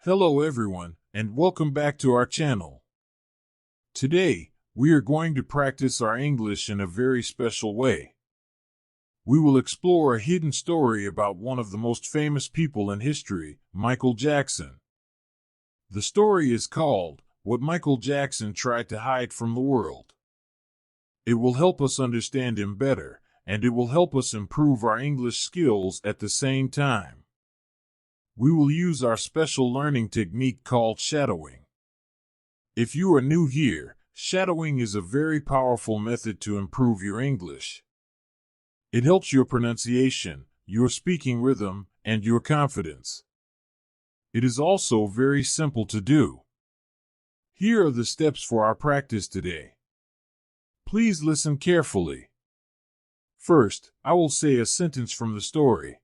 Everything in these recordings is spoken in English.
Hello everyone, and welcome back to our channel. Today, we are going to practice our English in a very special way. We will explore a hidden story about one of the most famous people in history, Michael Jackson. The story is called, What Michael Jackson Tried to Hide from the World. It will help us understand him better, and it will help us improve our English skills at the same time. We will use our special learning technique called shadowing. If you are new here, shadowing is a very powerful method to improve your English. It helps your pronunciation, your speaking rhythm, and your confidence. It is also very simple to do. Here are the steps for our practice today. Please listen carefully. First, I will say a sentence from the story.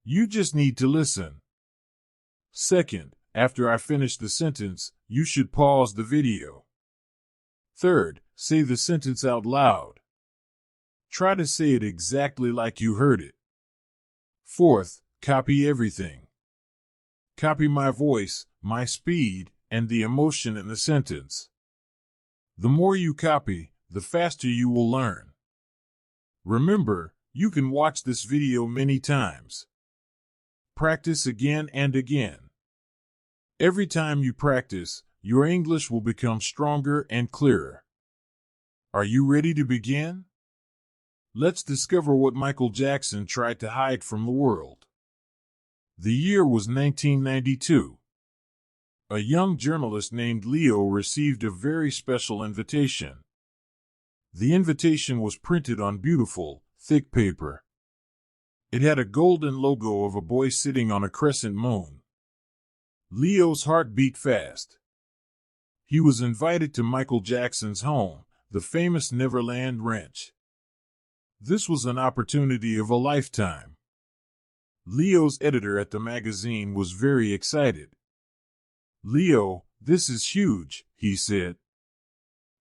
You just need to listen. Second, after I finish the sentence, you should pause the video. Third, say the sentence out loud. Try to say it exactly like you heard it. Fourth, copy everything. Copy my voice, my speed, and the emotion in the sentence. The more you copy, the faster you will learn. Remember, you can watch this video many times. Practice again and again. Every time you practice, your English will become stronger and clearer. Are you ready to begin? Let's discover what Michael Jackson tried to hide from the world. The year was 1992. A young journalist named Leo received a very special invitation. The invitation was printed on beautiful, thick paper. It had a golden logo of a boy sitting on a crescent moon. Leo's heart beat fast. He was invited to Michael Jackson's home, the famous Neverland Ranch. This was an opportunity of a lifetime. Leo's editor at the magazine was very excited. "Leo, this is huge," he said.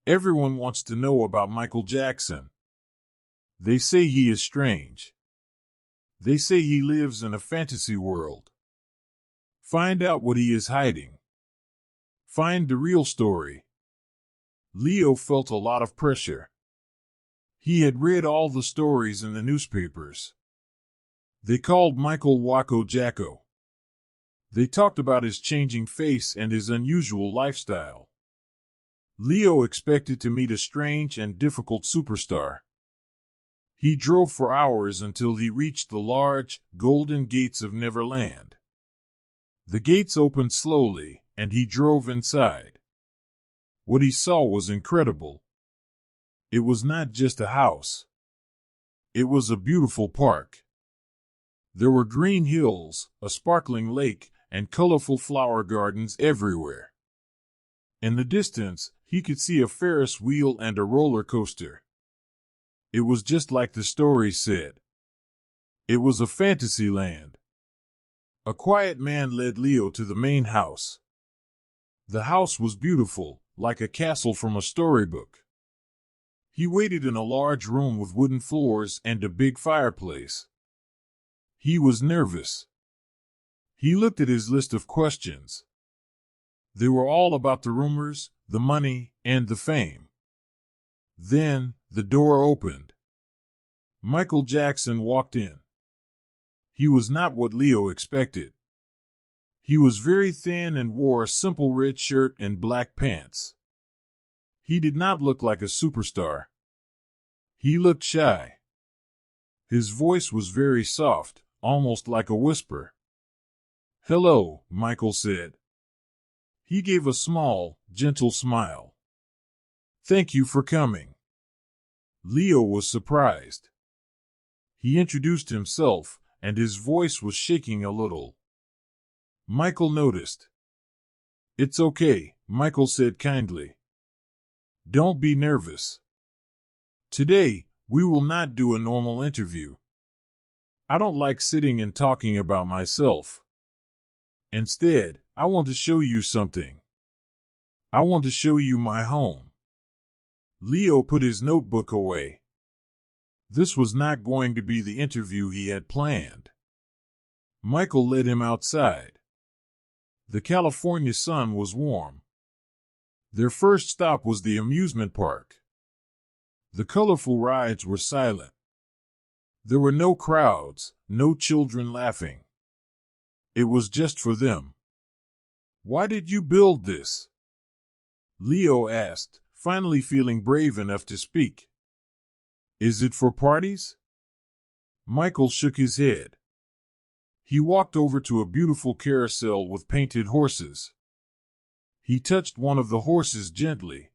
"Everyone wants to know about Michael Jackson. They say he is strange. They say he lives in a fantasy world. Find out what he is hiding. Find the real story." Leo felt a lot of pressure. He had read all the stories in the newspapers. They called Michael Waco Jacko. They talked about his changing face and his unusual lifestyle. Leo expected to meet a strange and difficult superstar. He drove for hours until he reached the large, golden gates of Neverland. The gates opened slowly, and he drove inside. What he saw was incredible. It was not just a house. It was a beautiful park. There were green hills, a sparkling lake, and colorful flower gardens everywhere. In the distance, he could see a Ferris wheel and a roller coaster. It was just like the story said. It was a fantasy land. A quiet man led Leo to the main house. The house was beautiful, like a castle from a storybook. He waited in a large room with wooden floors and a big fireplace. He was nervous. He looked at his list of questions. They were all about the rumors, the money, and the fame. Then, the door opened. Michael Jackson walked in. He was not what Leo expected. He was very thin and wore a simple red shirt and black pants. He did not look like a superstar. He looked shy. His voice was very soft, almost like a whisper. "Hello," Michael said. He gave a small, gentle smile. "Thank you for coming." Leo was surprised. He introduced himself, and his voice was shaking a little. Michael noticed. "It's okay," Michael said kindly. "Don't be nervous. Today, we will not do a normal interview. I don't like sitting and talking about myself. Instead, I want to show you something. I want to show you my home." Leo put his notebook away. This was not going to be the interview he had planned. Michael led him outside. The California sun was warm. Their first stop was the amusement park. The colorful rides were silent. There were no crowds, no children laughing. It was just for them. "Why did you build this?" Leo asked, finally feeling brave enough to speak. "Is it for parties?" Michael shook his head. He walked over to a beautiful carousel with painted horses. He touched one of the horses gently.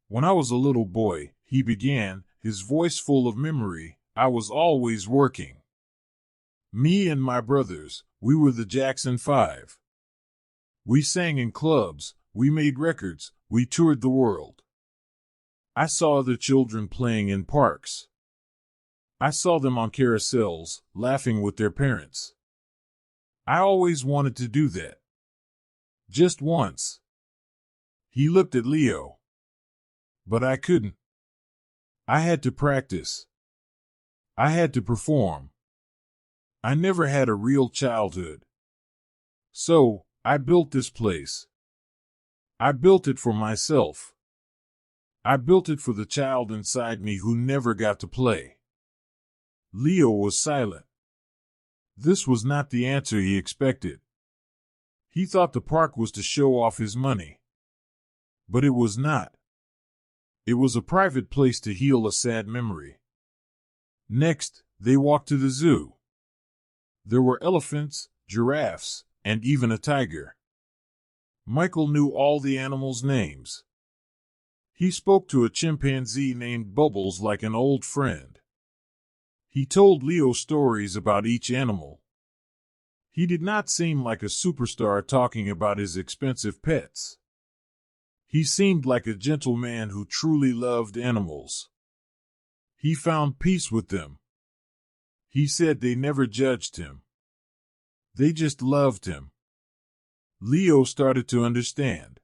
"When I was a little boy," he began, his voice full of memory, "I was always working. Me and my brothers, we were the Jackson 5. We sang in clubs, we made records, we toured the world. I saw other children playing in parks. I saw them on carousels, laughing with their parents. I always wanted to do that. Just once." He looked at Leo. "But I couldn't. I had to practice. I had to perform. I never had a real childhood. So, I built this place. I built it for myself. I built it for the child inside me who never got to play." Leo was silent. This was not the answer he expected. He thought the park was to show off his money. But it was not. It was a private place to heal a sad memory. Next, they walked to the zoo. There were elephants, giraffes, and even a tiger. Michael knew all the animals' names. He spoke to a chimpanzee named Bubbles like an old friend. He told Leo stories about each animal. He did not seem like a superstar talking about his expensive pets. He seemed like a gentleman who truly loved animals. He found peace with them. He said they never judged him. They just loved him. Leo started to understand.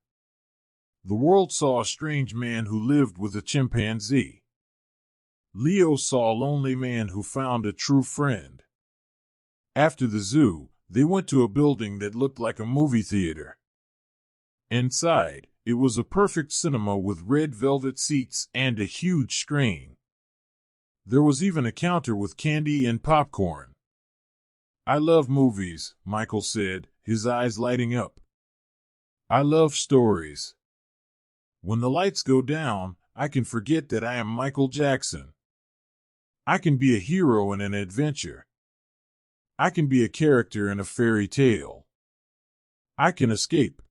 The world saw a strange man who lived with a chimpanzee. Leo saw a lonely man who found a true friend. After the zoo, they went to a building that looked like a movie theater. Inside, it was a perfect cinema with red velvet seats and a huge screen. There was even a counter with candy and popcorn. "I love movies," Michael said, his eyes lighting up. "I love stories. When the lights go down, I can forget that I am Michael Jackson. I can be a hero in an adventure. I can be a character in a fairy tale. I can escape."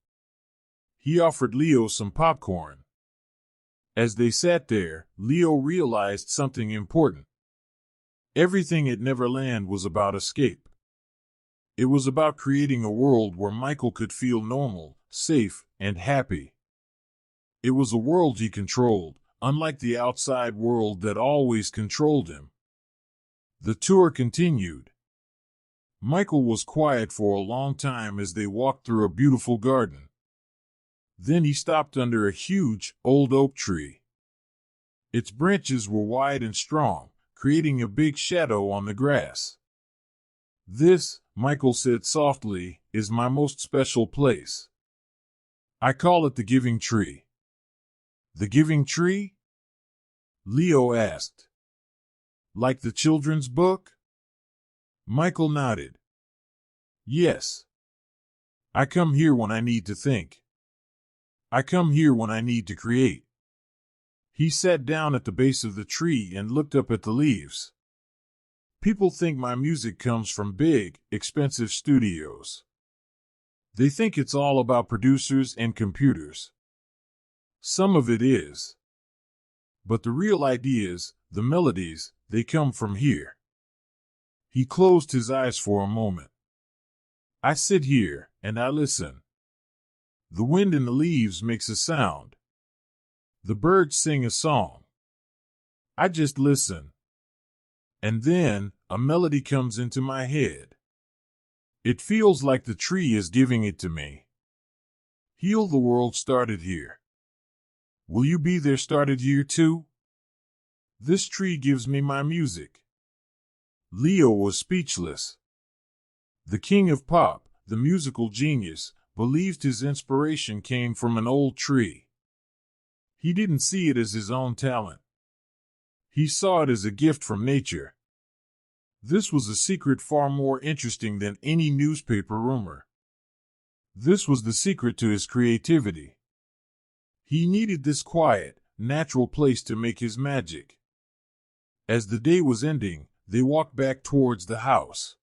He offered Leo some popcorn. As they sat there, Leo realized something important. Everything at Neverland was about escape. It was about creating a world where Michael could feel normal, safe, and happy. It was a world he controlled, unlike the outside world that always controlled him. The tour continued. Michael was quiet for a long time as they walked through a beautiful garden. Then he stopped under a huge, old oak tree. Its branches were wide and strong, creating a big shadow on the grass. "This," Michael said softly, "is my most special place. I call it the Giving Tree." "The Giving Tree?" Leo asked. "Like the children's book?" Michael nodded. "Yes. I come here when I need to think. I come here when I need to create." He sat down at the base of the tree and looked up at the leaves. "People think my music comes from big, expensive studios. They think it's all about producers and computers. Some of it is. But the real ideas, the melodies, they come from here." He closed his eyes for a moment. "I sit here, and I listen. The wind in the leaves makes a sound. The birds sing a song. I just listen. And then, a melody comes into my head. It feels like the tree is giving it to me. Heal the World started here. Will you be there started here too? This tree gives me my music." Leo was speechless. The king of pop, the musical genius, believed his inspiration came from an old tree. He didn't see it as his own talent. He saw it as a gift from nature. This was a secret far more interesting than any newspaper rumor. This was the secret to his creativity. He needed this quiet, natural place to make his magic. As the day was ending, they walked back towards the house.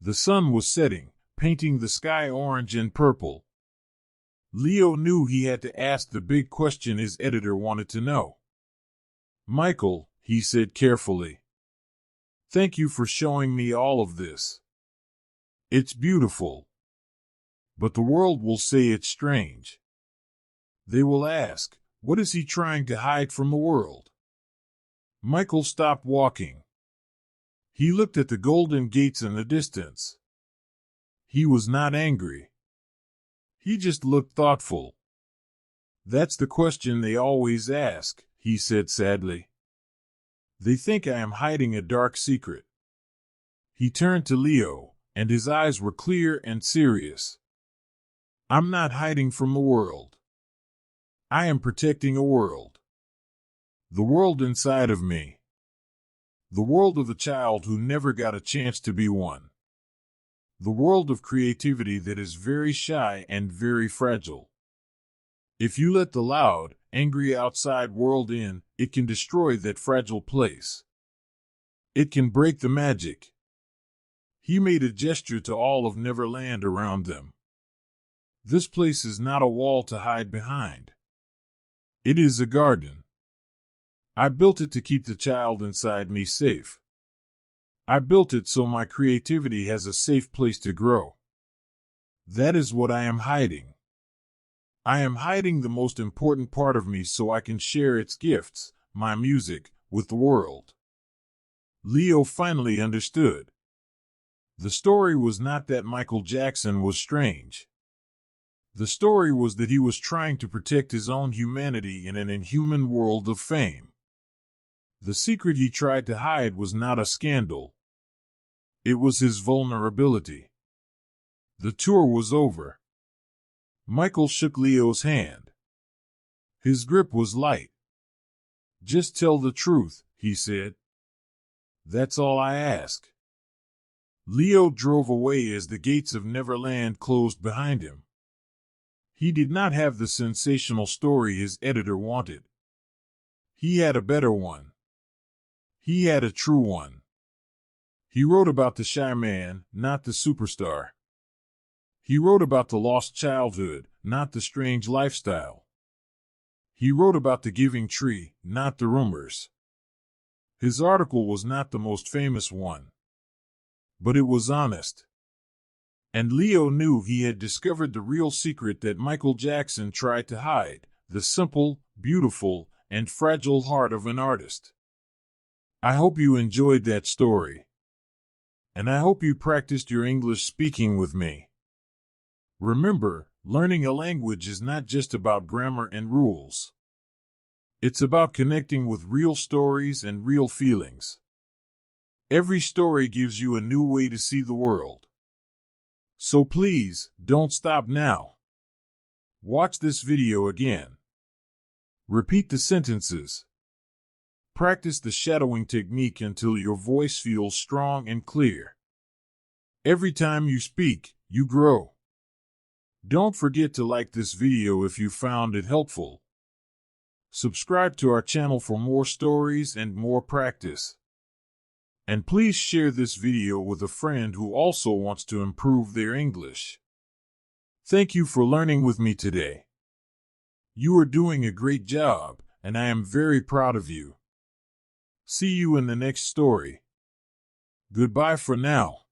The sun was setting, painting the sky orange and purple. Leo knew he had to ask the big question his editor wanted to know. "Michael," he said carefully, "thank you for showing me all of this. It's beautiful. But the world will say it's strange. They will ask, what is he trying to hide from the world?" Michael stopped walking. He looked at the golden gates in the distance. He was not angry. He just looked thoughtful. "That's the question they always ask," he said sadly. "They think I am hiding a dark secret." He turned to Leo, and his eyes were clear and serious. "I'm not hiding from the world. I am protecting a world. The world inside of me. The world of the child who never got a chance to be one. The world of creativity that is very shy and very fragile. If you let the loud, angry outside world in, it can destroy that fragile place. It can break the magic." He made a gesture to all of Neverland around them. "This place is not a wall to hide behind. It is a garden. I built it to keep the child inside me safe. I built it so my creativity has a safe place to grow. That is what I am hiding. I am hiding the most important part of me so I can share its gifts, my music, with the world." Leo finally understood. The story was not that Michael Jackson was strange. The story was that he was trying to protect his own humanity in an inhuman world of fame. The secret he tried to hide was not a scandal. It was his vulnerability. The tour was over. Michael shook Leo's hand. His grip was light. "Just tell the truth," he said. "That's all I ask." Leo drove away as the gates of Neverland closed behind him. He did not have the sensational story his editor wanted. He had a better one. He had a true one. He wrote about the shy man, not the superstar. He wrote about the lost childhood, not the strange lifestyle. He wrote about the giving tree, not the rumors. His article was not the most famous one. But it was honest. And Leo knew he had discovered the real secret that Michael Jackson tried to hide, the simple, beautiful, and fragile heart of an artist. I hope you enjoyed that story. And I hope you practiced your English speaking with me. Remember, learning a language is not just about grammar and rules. It's about connecting with real stories and real feelings. Every story gives you a new way to see the world. So please, don't stop now. Watch this video again. Repeat the sentences. Practice the shadowing technique until your voice feels strong and clear. Every time you speak, you grow. Don't forget to like this video if you found it helpful. Subscribe to our channel for more stories and more practice. And please share this video with a friend who also wants to improve their English. Thank you for learning with me today. You are doing a great job, and I am very proud of you. See you in the next story. Goodbye for now.